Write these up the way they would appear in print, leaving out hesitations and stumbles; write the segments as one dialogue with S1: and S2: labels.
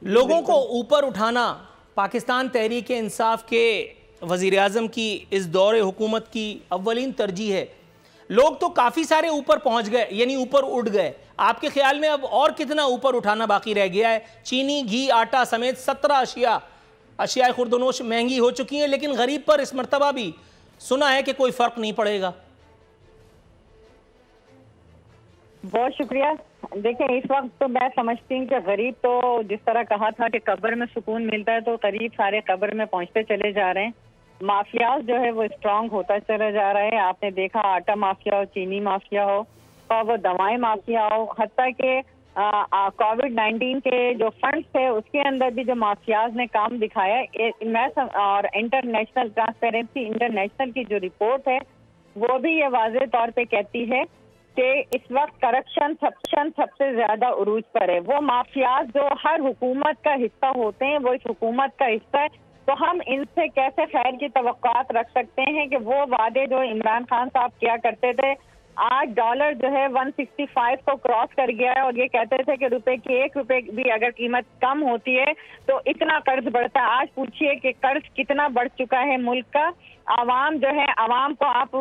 S1: जी
S2: लोगों को
S1: बिल्कुल।
S2: ऊपर उठाना पाकिस्तान तहरीक इंसाफ के वज़ीर आज़म की इस दौरे हुकूमत की अव्वलीन तरजीह है। लोग तो काफ़ी सारे ऊपर पहुंच गए, यानी ऊपर उठ गए। आपके ख्याल में अब और कितना ऊपर उठाना बाकी रह गया है? चीनी, घी, आटा समेत 17 अशिया खुर्दनोश महंगी हो चुकी हैं, लेकिन गरीब पर इस मरतबा भी सुना है कि कोई फ़र्क नहीं पड़ेगा।
S1: बहुत शुक्रिया। देखिए, इस वक्त तो मैं समझती हूँ कि गरीब तो जिस तरह कहा था कि कब्र में सुकून मिलता है, तो गरीब सारे कब्र में पहुंचते चले जा रहे हैं। माफियाज जो है वो स्ट्रांग होता चला जा रहा है। आपने देखा, आटा माफिया हो, चीनी माफिया हो, और वो दवाएं माफिया हो, हत्ता के कोविड-19 के जो फंड्स थे उसके अंदर भी जो माफियाज ने काम दिखाया और इंटरनेशनल ट्रांसपेरेंसी इंटरनेशनल की जो रिपोर्ट है वो भी ये वाज़ेह तौर पे कहती है कि इस वक्त करप्शन सबसे ज्यादा उरूज पर है। वो माफियाज जो हर हुकूमत का हिस्सा होते हैं, वो इस हुकूमत का हिस्सा है, तो हम इनसे कैसे खैर की तवक्कुआत रख सकते हैं कि वो वादे जो इमरान खान साहब किया करते थे, आज डॉलर जो है 165 को क्रॉस कर गया है, और ये कहते थे कि रुपए की 1 रुपए भी अगर कीमत कम होती है तो इतना कर्ज बढ़ता है। आज पूछिए कि कर्ज कितना बढ़ चुका है मुल्क का। आवाम जो है, आवाम को आप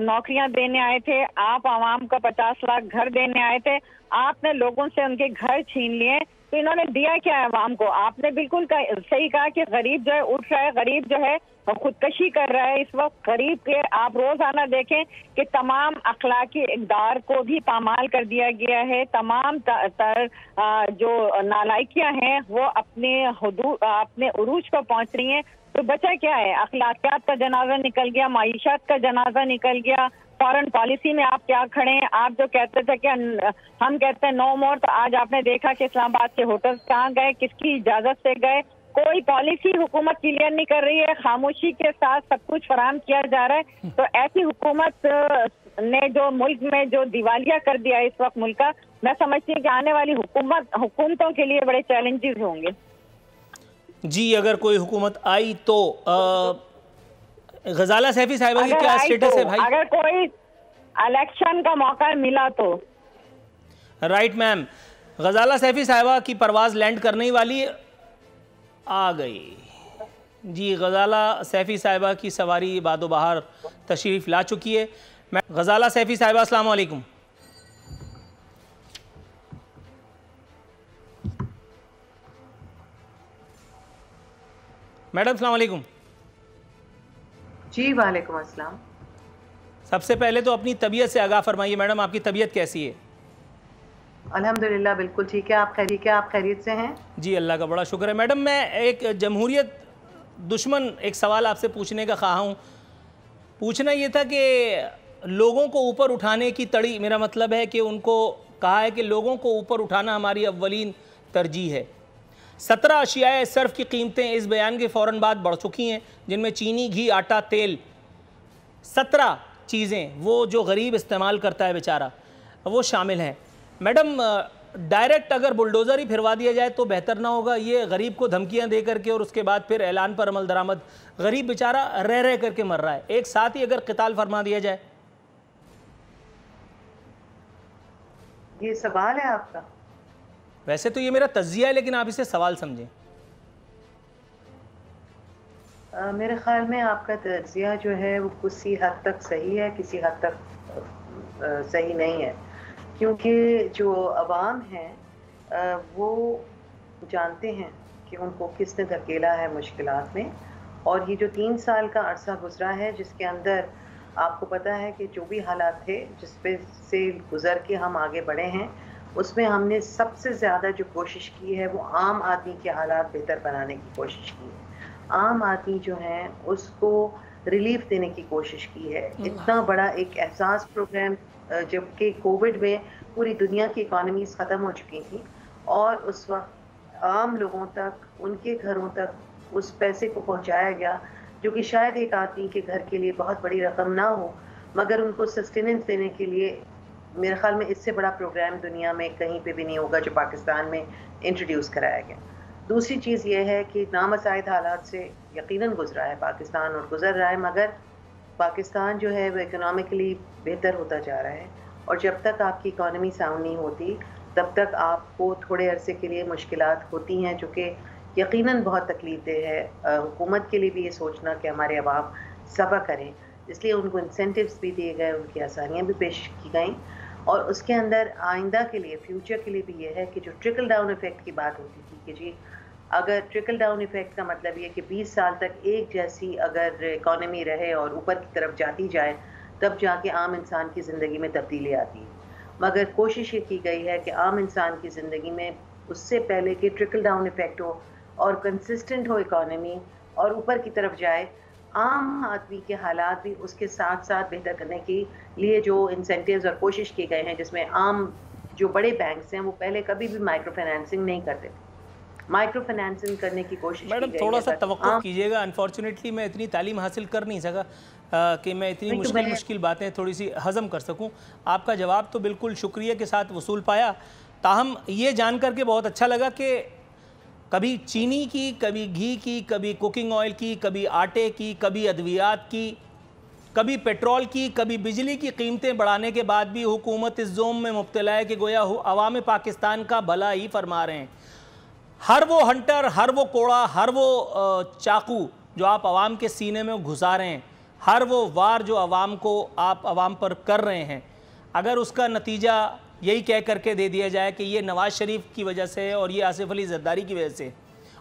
S1: नौकरियां देने आए थे, आप आवाम को 50 लाख घर देने आए थे, आपने लोगों से उनके घर छीन लिए, तो इन्होंने दिया क्या है आवाम को? आपने बिल्कुल सही कहा कि गरीब जो है उठ रहा है, गरीब जो है खुदकशी कर रहा है। इस वक्त गरीब के आप रोजाना देखें कि तमाम अखलाकी इक़दार को भी पामाल कर दिया गया है। तमाम जो नालायकियां हैं वो अपने उरूज पर पहुंच रही हैं। तो बचा क्या है? अखलाकियात का जनाजा निकल गया, माईशत का जनाजा निकल गया, फॉरेन पॉलिसी में आप क्या खड़े हैं? आप जो कहते थे कि हम कहते हैं नो मोर, तो आज आपने देखा कि इस्लामाबाद के होटल्स कहाँ गए, किसकी इजाजत से गए? कोई पॉलिसी हुकूमत क्लियर नहीं कर रही है, खामोशी के साथ सब कुछ फराहम किया जा रहा है। तो ऐसी हुकूमत ने जो मुल्क में जो दिवालिया कर दिया है इस वक्त मुल्क का, मैं समझती हूँ कि आने वाली हुकूमतों के लिए बड़े चैलेंजेस होंगे।
S2: जी, अगर कोई हुकूमत आई तो गजाला सैफी साहिबा की क्या स्टेटस है भाई?
S1: अगर कोई इलेक्शन का मौका मिला तो।
S2: राइट मैम, गजाला सैफी साहिबा की परवाज़ लैंड करने ही वाली आ गई। जी, गजाला सैफी साहिबा की सवारी बादो बहार तशरीफ़ ला चुकी है। मैं गजाला सैफी साहिबा, अस्सलाम वालेकुम। मैडम अस्सलाम वालेकुम।
S3: जी वालेकुम अस्सलाम।
S2: सबसे पहले तो अपनी तबीयत से आगाह फरमाइए मैडम, आपकी तबीयत कैसी है?
S3: अल्हम्दुलिल्लाह बिल्कुल ठीक है। आप खैरियत से हैं?
S2: जी, अल्लाह का बड़ा शुक्र है। मैडम, मैं एक जमहूरियत दुश्मन एक सवाल आपसे पूछने का ख्वाहा हूँ। पूछना ये था कि लोगों को ऊपर उठाने की तड़ी, मेरा मतलब है कि उनको कहा है कि लोगों को ऊपर उठाना हमारी अव्वलीन तरजीह है। 17 अशियाए सर्फ की कीमतें इस बयान के फ़ौरन बाद बढ़ चुकी हैं, जिनमें चीनी, घी, आटा, तेल, 17 चीज़ें वो जो गरीब इस्तेमाल करता है बेचारा, वो शामिल हैं। मैडम, डायरेक्ट अगर बुलडोज़र ही फिरवा दिया जाए तो बेहतर ना होगा? ये गरीब को धमकियां दे करके और उसके बाद फिर ऐलान पर अमल दरामद, गरीब बेचारा रह रह करके मर रहा है। एक साथ ही अगर क़िताल फरमा दिया जाए।
S3: ये सवाल है आपका?
S2: वैसे तो ये मेरा तज्जिया है, लेकिन आप इसे सवाल समझें।
S3: मेरे ख्याल में आपका तज्जिया जो है वो किसी हद तक सही है, किसी हद तक सही नहीं है, क्योंकि जो अवाम है वो जानते हैं कि उनको किसने धकेला है मुश्किलात में। और ये जो 3 साल का अरसा गुजरा है, जिसके अंदर आपको पता है कि जो भी हालात थे जिस पे से गुजर के हम आगे बढ़े हैं, उसमें हमने सबसे ज़्यादा जो कोशिश की है वो आम आदमी के हालात बेहतर बनाने की कोशिश की है। आम आदमी जो है उसको रिलीफ देने की कोशिश की है। इतना बड़ा एक एहसास प्रोग्राम, जबकि कोविड में पूरी दुनिया की इकॉनमीज ख़त्म हो चुकी थी और उस वक्त आम लोगों तक, उनके घरों तक उस पैसे को पहुंचाया गया, जो कि शायद एक आदमी के घर के लिए बहुत बड़ी रकम ना हो, मगर उनको सस्टेनेंस देने के लिए मेरे ख्याल में इससे बड़ा प्रोग्राम दुनिया में कहीं पे भी नहीं होगा जो पाकिस्तान में इंट्रोड्यूस कराया गया। दूसरी चीज़ ये है कि नामसाइद हालात से यकीनन गुजरा है पाकिस्तान और गुजर रहा है, मगर पाकिस्तान जो है वो इकोनॉमिकली बेहतर होता जा रहा है। और जब तक आपकी इकॉनमी साउंड नहीं होती तब तक आपको थोड़े अरसे के लिए मुश्किलात होती हैं, जो कि यकीनन बहुत तकलीफदेह है। हुकूमत के लिए भी ये सोचना कि हमारे अवाम सब्र करें, इसलिए उनको इंसेंटिव्स भी दिए गए, उनकी आसानियाँ भी पेश की गई। और उसके अंदर आइंदा के लिए, फ्यूचर के लिए भी ये है कि जो ट्रिकल डाउन इफ़ेक्ट की बात होती थी कि जी अगर ट्रिकल डाउन इफ़ेक्ट का मतलब ये कि 20 साल तक एक जैसी अगर इकॉनमी रहे और ऊपर की तरफ जाती जाए, तब जाके आम इंसान की ज़िंदगी में तब्दीली आती है। मगर कोशिश ये की गई है कि आम इंसान की ज़िंदगी में उससे पहले कि ट्रिकल डाउन इफ़ेक्ट हो और कंसिस्टेंट हो इकॉनमी और ऊपर की तरफ जाए, आम आदमी के हालात भी उसके साथ साथ बेहतर करने के लिए जो इंसेंटिव्स और कोशिश की गए हैं, जिसमें आम जो बड़े बैंक्स हैं वो पहले कभी भी माइक्रो फाइनेंसिंग नहीं करते थे, माइक्रो फाइनेंसिंग करने की कोशिश की
S2: मैडम
S3: गई
S2: थोड़ा
S3: है।
S2: सा तवक्कुफ कीजिएगा, अनफॉर्चुनेटली मैं इतनी तालीम हासिल कर नहीं सका कि मैं इतनी मुश्किल बातें थोड़ी सी हज़म कर सकूं। आपका जवाब तो बिल्कुल शुक्रिया के साथ वसूल पाया, ताहम ये जान कर के बहुत अच्छा लगा कि कभी चीनी की, कभी घी की, कभी कुकिंग ऑयल की, कभी आटे की, कभी अद्वियात की, कभी पेट्रोल की, कभी बिजली की कीमतें बढ़ाने के बाद भी हुकूमत इस जोम में मुब्तला है कि गोया अवाम पाकिस्तान का भला ही फरमा रहे हैं। हर वो हंटर, हर वो कोड़ा, हर वो चाकू जो आप अवाम के सीने में घुसा रहे हैं, हर वो वार जो अवाम को आप अवाम पर कर रहे हैं, अगर उसका नतीजा यही कह करके दे दिया जाए कि ये नवाज़ शरीफ की वजह से है और ये आसिफ अली ज़रदारी की वजह से,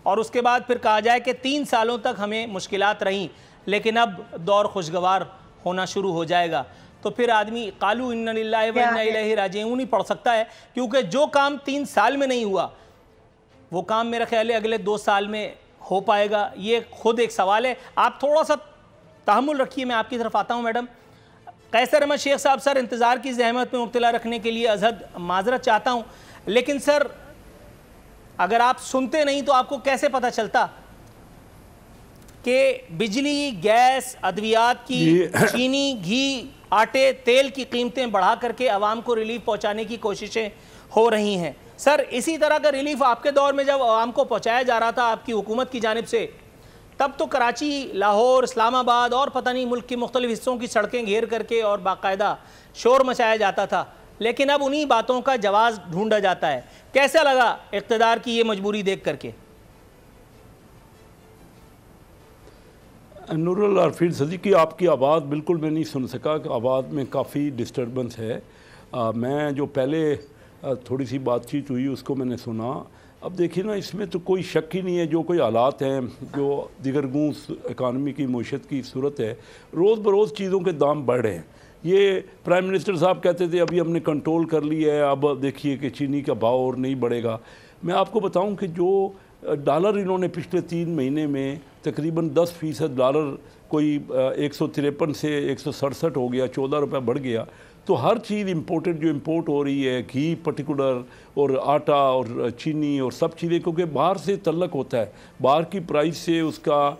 S2: और उसके बाद फिर कहा जाए कि 3 सालों तक हमें मुश्किलात रहीं लेकिन अब दौर खुशगवार होना शुरू हो जाएगा, तो फिर आदमी कालू इन्ना लिल्लाहि व इन्ना इलैहि राजिऊन नहीं पढ़ सकता है। क्योंकि जो काम 3 साल में नहीं हुआ वो काम मेरा ख्याल है अगले 2 साल में हो पाएगा। ये खुद एक सवाल है, आप थोड़ा सा तहम्मुल रखिए। मैं आपकी तरफ आता हूँ मैडम। कैसर अहमद शेख साहब, सर इंतज़ार की ज़हमत में मुब्तला रखने के लिए अज़हद माजरत चाहता हूँ, लेकिन सर अगर आप सुनते नहीं तो आपको कैसे पता चलता कि बिजली, गैस, अद्वियात की, चीनी, घी, आटे, तेल की कीमतें बढ़ा करके आवाम को रिलीफ पहुँचाने की कोशिशें हो रही हैं। सर इसी तरह का रिलीफ आपके दौर में जब आवाम को पहुँचाया जा रहा था आपकी हुकूमत की जानिब से, तब तो कराची, लाहौर, इस्लामाबाद और पता नहीं मुल्क के मुख्तलिफ हिस्सों की सड़कें घेर करके और बाकायदा शोर मचाया जाता था, लेकिन अब उन्हीं बातों का जवाब ढूंढा जाता है। कैसा लगा इक़्तिदार की ये मजबूरी देख करके?
S4: नूरुल आरफीन सदीकी, आपकी आवाज़ बिल्कुल मैं नहीं सुन सका, आवाज़ में काफ़ी डिस्टर्बेंस है। मैं जो पहले थोड़ी सी बातचीत हुई उसको मैंने सुना। अब देखिए ना, इसमें तो कोई शक ही नहीं है, जो कोई हालात हैं, जो दिगरगूं इकानमी की मईशत की सूरत है, रोज़ बरोज़ चीज़ों के दाम बढ़ रहे हैं। ये प्राइम मिनिस्टर साहब कहते थे अभी हमने कंट्रोल कर लिया है, अब देखिए कि चीनी का भाव और नहीं बढ़ेगा। मैं आपको बताऊं कि जो डॉलर इन्होंने पिछले 3 महीने में तकरीबन 10% डॉलर कोई 153 से 167 हो गया, 14 रुपये बढ़ गया। तो हर चीज़ इंपोर्टेड जो इंपोर्ट हो रही है, घी पर्टिकुलर और आटा और चीनी और सब चीज़ें, क्योंकि बाहर से तल्लक होता है, बाहर की प्राइस से उसका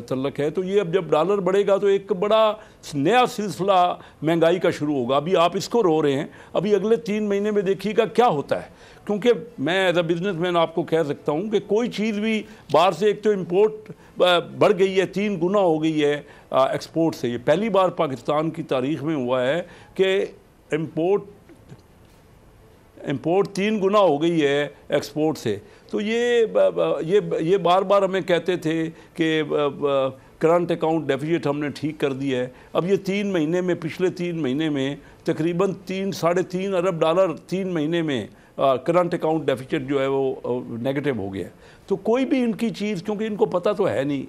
S4: तल्लक है। तो ये अब जब डॉलर बढ़ेगा तो एक बड़ा नया सिलसिला महंगाई का शुरू होगा। अभी आप इसको रो रहे हैं, अभी अगले 3 महीने में देखिएगा क्या होता है। क्योंकि मैं एज अ बिज़नेसमैन आपको कह सकता हूँ कि कोई चीज़ भी बाहर से, एक तो इंपोर्ट बढ़ गई है, 3 गुना हो गई है एक्सपोर्ट से। ये पहली बार पाकिस्तान की तारीख़ में हुआ है कि इंपोर्ट 3 गुना हो गई है एक्सपोर्ट से। तो ये बार बार हमें कहते थे कि करंट अकाउंट डेफिसिट हमने ठीक कर दिया है। अब ये 3 महीने में, पिछले 3 महीने में तकरीबन 3-3.5 अरब डॉलर 3 महीने में करंट अकाउंट डेफिसिट जो है वो नेगेटिव हो गया। तो कोई भी इनकी चीज़, क्योंकि इनको पता तो है नहीं,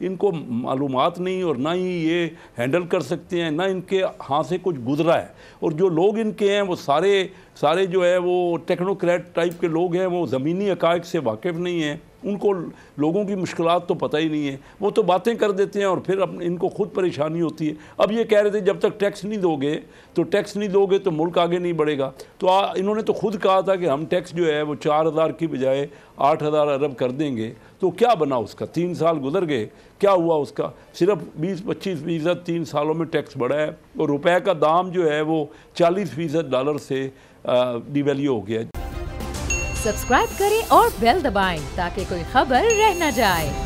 S4: इनको मालूमात नहीं और ना ही ये हैंडल कर सकते हैं, ना इनके हाथ से कुछ गुजरा है। और जो लोग इनके हैं वो सारे जो है वो टेक्नोक्रेट टाइप के लोग हैं, वो ज़मीनी हक़ाइक़ से वाकिफ़ नहीं हैं, उनको लोगों की मुश्किलात तो पता ही नहीं है, वो तो बातें कर देते हैं और फिर इनको खुद परेशानी होती है। अब ये कह रहे थे जब तक टैक्स नहीं दोगे तो मुल्क आगे नहीं बढ़ेगा। तो इन्होंने तो खुद कहा था कि हम टैक्स जो है वो 4000 की बजाय 8000 अरब कर देंगे। तो क्या बना उसका? 3 साल गुजर गए, क्या हुआ उसका? सिर्फ 20-25% 3 सालों में टैक्स बढ़ा है और रुपए का दाम जो है वो 40% डॉलर से डिवैल्यू हो गया।
S5: सब्सक्राइब करें और बेल दबाएं ताकि कोई खबर रह न जाए।